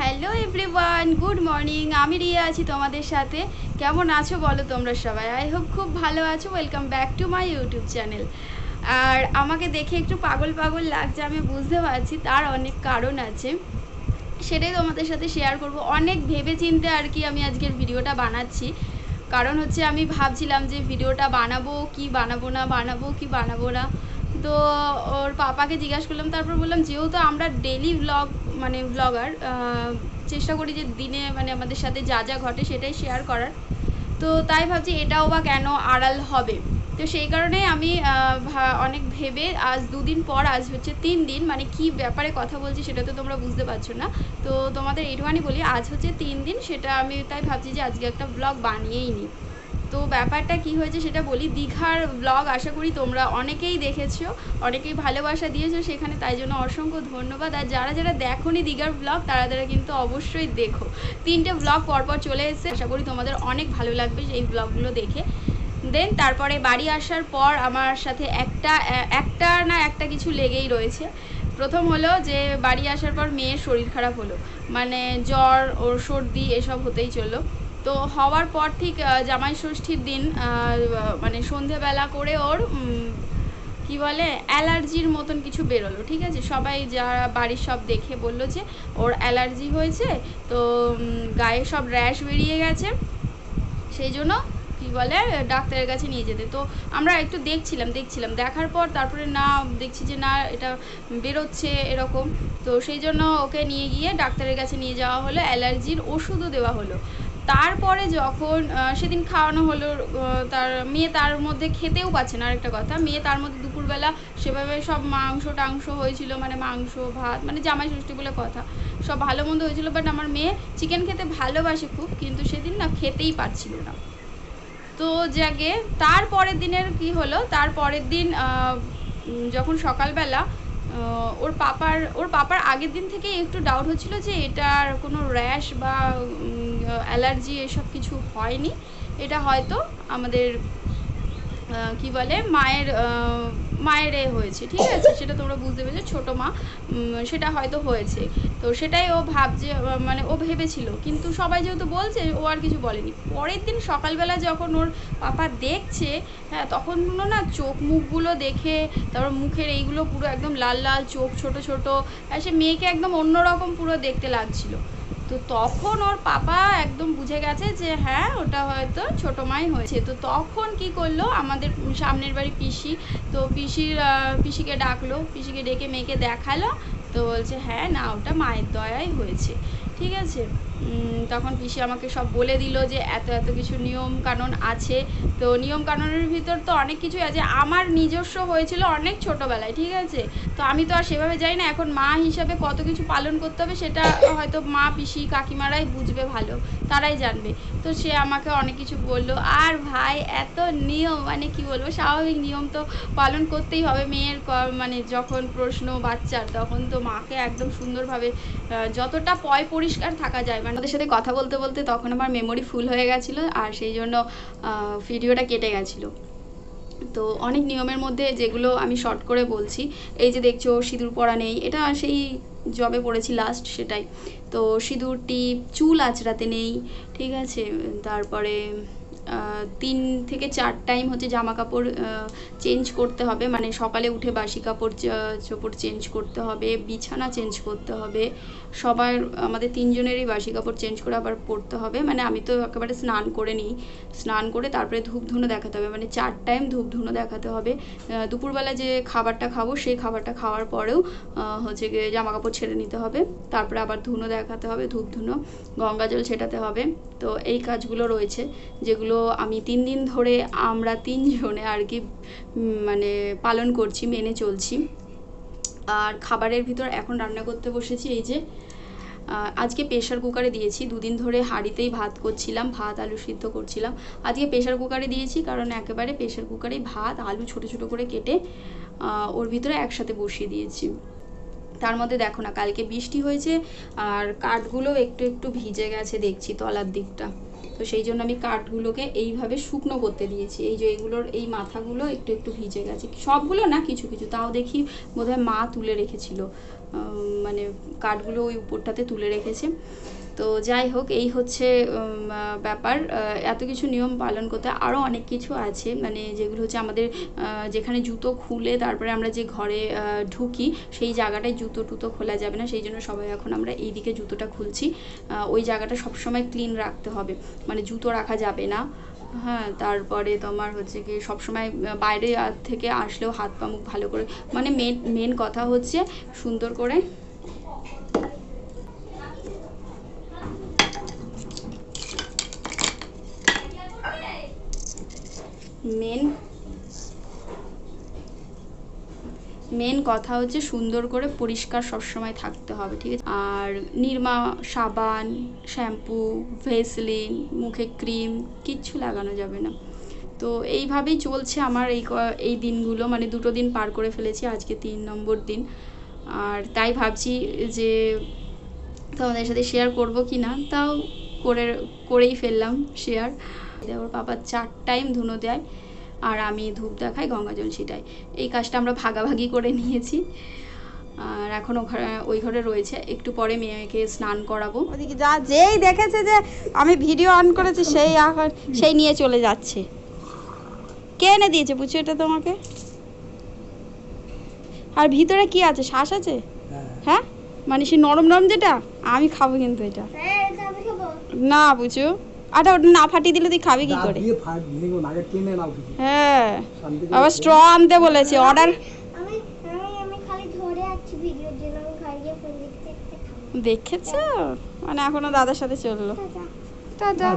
Hello everyone, good morning. আমি রিয়া আছি তোমাদের সাথে। কেমন আছো বলো তোমরা সবাই? আই হোপ খুব ভালো আছো। Welcome back to my YouTube channel. আর আমাকে দেখে একটু পাগল পাগল লাগছে, আমি বুঝতে পারছি, তার অনেক কারণ আছে, সেটাই তোমাদের সাথে শেয়ার করব। অনেক ভেবে চিন্তে আর কি আমি আজকের ভিডিওটা বানাচ্ছি। কারণ হচ্ছে আমি ভাবছিলাম যে ভিডিওটা বানাবো কি বানাবো না, বানাবো কি বানাবো না। তো ওর পাপাকে জিজ্ঞাসা করলাম, তারপর বললাম যেহেতু আমরা ডেলি ব্লগ মানে ব্লগার, চেষ্টা করি যে দিনে মানে আমাদের সাথে যা যা ঘটে সেটাই শেয়ার করার। তো তাই ভাবছি এটাও বা কেন আড়াল হবে। তো সেই কারণেই আমি অনেক ভেবে আজ দুদিন পর, আজ হচ্ছে 3 দিন, মানে কি ব্যাপারে কথা বলছি সেটা তো তোমরা বুঝতে পারছো না। তো তোমাদের এইটুখানি বলি, আজ হচ্ছে 3 দিন, সেটা আমি তাই ভাবছি যে আজকে একটা ব্লগ বানিয়েই নিই। তো ব্যাপারটা কি হয়েছে সেটা বলি। দীঘার ব্লগ আশা করি তোমরা অনেকেই দেখেছো, অনেকেই ভালোবাসা দিয়েছো সেখানে, তাই জন্য অসংখ্য ধন্যবাদ। আর যারা যারা দেখোনি দীঘার ব্লগ তারা তারা কিন্তু অবশ্যই দেখো। 3টে ব্লগ পরপর চলে এসেছে, আশা করি তোমাদের অনেক ভালো লাগবে সেই ব্লগগুলো দেখে। দেন তারপরে বাড়ি আসার পর আমার সাথে একটা কিছু লেগেই রয়েছে। প্রথম হলো যে বাড়ি আসার পর মেয়ের শরীর খারাপ হলো, মানে জ্বর ওর সর্দি এসব হতেই চললো। তো হওয়ার পর ঠিক জামাই ষষ্ঠীর দিন মানে সন্ধেবেলা করে ওর কি বলে অ্যালার্জির মতন কিছু বেরোলো। ঠিক আছে, সবাই যারা বাড়ির সব দেখে বললো যে ওর অ্যালার্জি হয়েছে, তো গায়ে সব র্যাশ বেরিয়ে গেছে, সেই জন্য কি বলে ডাক্তারের কাছে নিয়ে যেতে। তো আমরা একটু দেখছিলাম দেখার পর তারপরে না দেখছি যে না এটা বেরোচ্ছে এরকম। তো সেই জন্য ওকে নিয়ে গিয়ে ডাক্তারের কাছে নিয়ে যাওয়া হলো, অ্যালার্জির ওষুধও দেওয়া হলো। তারপরে যখন সেদিন খাওয়ানো হলো, তার মেয়ে তার মধ্যে খেতেও পাচ্ছে না। আরেকটা কথা, মেয়ে তার মধ্যে দুপুরবেলা সেভাবে সব মাংস টাংস হয়েছিল, মানে মাংস ভাত, মানে জামাই ষষ্ঠী বলে কথা, সব ভালো মন্দ হয়েছিল। বাট আমার মেয়ে চিকেন খেতে ভালোবাসে খুব, কিন্তু সেদিন না খেতেই পারছিল না। তো জাগে তারপরের দিনের কি হলো, তারপরের দিন যখন সকালবেলা ওর পাপার আগের দিন থেকেই একটু ডাউট হচ্ছিল যে এটার কোনো র্যাশ বা অ্যালার্জি এসব কিছু হয়নি, এটা হয়তো আমাদের কি বলে মায়ের হয়েছে। ঠিক আছে, সেটা তোমরা বুঝতে পেরেছো, ছোটো মা, সেটা হয়তো হয়েছে। তো সেটাই ও ভাবছে, মানে ও ভেবেছিল, কিন্তু সবাই যেহেতু বলছে ও আর কিছু বলেনি। পরের দিন সকালবেলা যখন ওর পাপা দেখছে, হ্যাঁ, তখন না চোখ মুখগুলো দেখে, তারপর মুখের এইগুলো পুরো একদম লাল লাল চোখ, ছোট ছোট, আর সে মেয়েকে একদম অন্যরকম পুরো দেখতে লাগছিল। তো তখন ওর পাপা একদম বুঝে গেছে যে হ্যাঁ ওটা হয়তো ছোটো মাই হয়েছে। তো তখন কি করলো, আমাদের সামনের বাড়ি পিসি, তো পিসিকে ডাকলো, পিসিকে ডেকে মেয়েকে দেখালো। তো বলছে হ্যাঁ না ওটা মায়ের দয়াই হয়েছে। ঠিক আছে, তখন পিসি আমাকে সব বলে দিল যে এত এত কিছু নিয়ম কানুন আছে। তো নিয়ম কানুনের ভিতর তো অনেক কিছুই আছে, আমার নিজস্ব হয়েছিল অনেক ছোটোবেলায়। ঠিক আছে, তো আমি তো আর সেভাবে যাই না, এখন মা হিসাবে কত কিছু পালন করতে হবে সেটা হয়তো মা পিসি কাকিমারাই বুঝবে ভালো, তারাই জানবে। তো সে আমাকে অনেক কিছু বললো। আর ভাই এত নিয়ম, মানে কি বলবো, স্বাভাবিক নিয়ম তো পালন করতেই হবে। মেয়ের মানে যখন প্রশ্ন বাচ্চার, তখন তো মাকে একদম সুন্দরভাবে যতটা পরিষ্কার থাকা যায়, মানে ওদের সাথে কথা বলতে বলতে তখন আমার মেমোরি ফুল হয়ে গেছিলো, আর সেই জন্য ভিডিওটা কেটে গেছিলো। তো অনেক নিয়মের মধ্যে যেগুলো আমি শর্ট করে বলছি, এই যে দেখছো সিঁদুর পরা নেই, এটা সেই জবে পড়েছি লাস্ট সেটাই। তো সিঁদুর টিপ, চুল আঁচড়াতে নেই। ঠিক আছে, তারপরে 3 থেকে 4 টাইম হচ্ছে জামা কাপড় চেঞ্জ করতে হবে, মানে সকালে উঠে বাসি কাপড় চোপড় চেঞ্জ করতে হবে, বিছানা চেঞ্জ করতে হবে সবার, আমাদের 3 জনেরই বাসি কাপড় চেঞ্জ করে আবার পরতে হবে। মানে আমি তো একেবারে স্নান করে নিই, স্নান করে তারপরে ধূপ ধুনো দেখাতে হবে, মানে 4 টাইম ধূপ ধুনো দেখাতে হবে। দুপুরবেলা যে খাবারটা খাবো সেই খাবারটা খাওয়ার পরেও হচ্ছে গিয়ে জামা কাপড় ছেড়ে নিতে হবে, তারপরে আবার ধুনো দেখাতে হবে, ধূপ ধুনো, গঙ্গা জল ছেটাতে হবে। তো এই কাজগুলো রয়েছে, যেগুলো আমি 3 দিন ধরে আমরা 3 জনে আর কি মানে পালন করছি, মেনে চলছি। আর খাবারের ভিতর এখন রান্না করতে বসেছি, এই যে আজকে প্রেশার কুকারে দিয়েছি, 2 দিন ধরে হাঁড়িতেই ভাত করছিলাম, ভাত আলু সিদ্ধ করছিলাম। আজকে প্রেশার কুকারে দিয়েছি, কারণ একেবারে প্রেশার কুকারেই ভাত আলু ছোটো ছোটো করে কেটে ওর ভিতরে একসাথে বসিয়ে দিয়েছি। তার মধ্যে দেখো না কালকে বৃষ্টি হয়েছে, আর কাঠগুলো একটু একটু ভিজে গেছে দেখছি তলার দিকটা। তো সেই জন্য আমি কাঠগুলোকে এইভাবে শুকনো করতে দিয়েছি। এই যে এগুলোর এই মাথাগুলো একটু একটু ভিজে গেছে, সবগুলো না কিছু কিছু, তাও দেখি বোধহয় মা তুলে রেখেছিল। মানে কাঠগুলো ওই উপরটাতে তুলে রেখেছে। তো যাই হোক, এই হচ্ছে ব্যাপার। এত কিছু নিয়ম পালন করতে আরও অনেক কিছু আছে, মানে যেগুলো হচ্ছে আমাদের যেখানে জুতো খুলে তারপরে আমরা যে ঘরে ঢুকি সেই জায়গাটায় জুতো টুতো খোলা যাবে না, সেই জন্য সবাই এখন আমরা এই দিকে জুতোটা খুলছি। ওই জায়গাটা সবসময় ক্লিন রাখতে হবে, মানে জুতো রাখা যাবে না। হ্যাঁ, তারপরে তোমার হচ্ছে কি সবসময় বাইরে থেকে আসলেও হাত পা মুখ ভালো করে, মানে মেন কথা হচ্ছে সুন্দর করে মেন কথা হচ্ছে সুন্দর করে পরিষ্কার সবসময় থাকতে হবে, ঠিক আছে? আর নিরমা, সাবান, শ্যাম্পু, ভেসলিন, মুখে ক্রিম কিচ্ছু লাগানো যাবে না। তো এইভাবেই চলছে আমার এই দিনগুলো, মানে 2 দিন পার করে ফেলেছি, আজকে 3 নম্বর দিন। আর তাই ভাবছি যে তোমাদের সাথে শেয়ার করব কি না, তাও করেই ফেললাম শেয়ার। ওর বাবা 4 টাইম ধুনো দেয় আর আমি ধূপ দেখাই, গঙ্গা জল ছিটাই। এই কাজটা আমরা ভাগাভাগি করে নিয়েছি। আর এখন ওই ঘরে রয়েছে, একটু পরে মেয়েকে স্নান করাবো। ওদিকে যা যেই দেখেছে যে আমি ভিডিও অন করেছি সেই নিয়ে চলে যাচ্ছে। কে এনে দিয়েছে পুচু এটা তোমাকে? আর ভিতরে কি আছে, শ্বাস আছে? হ্যাঁ, মানে সে নরম নরম যেটা, আমি খাবো কিন্তু এটা না পুচু। আটা ওটা না ফাটিয়ে দিলে তুই খাবি কি করে? হ্যাঁ, আবার স্ট্র আনতে বলেছে অর্ডার। দেখেছো, মানে এখনো দাদার সাথে চললো। টাটা।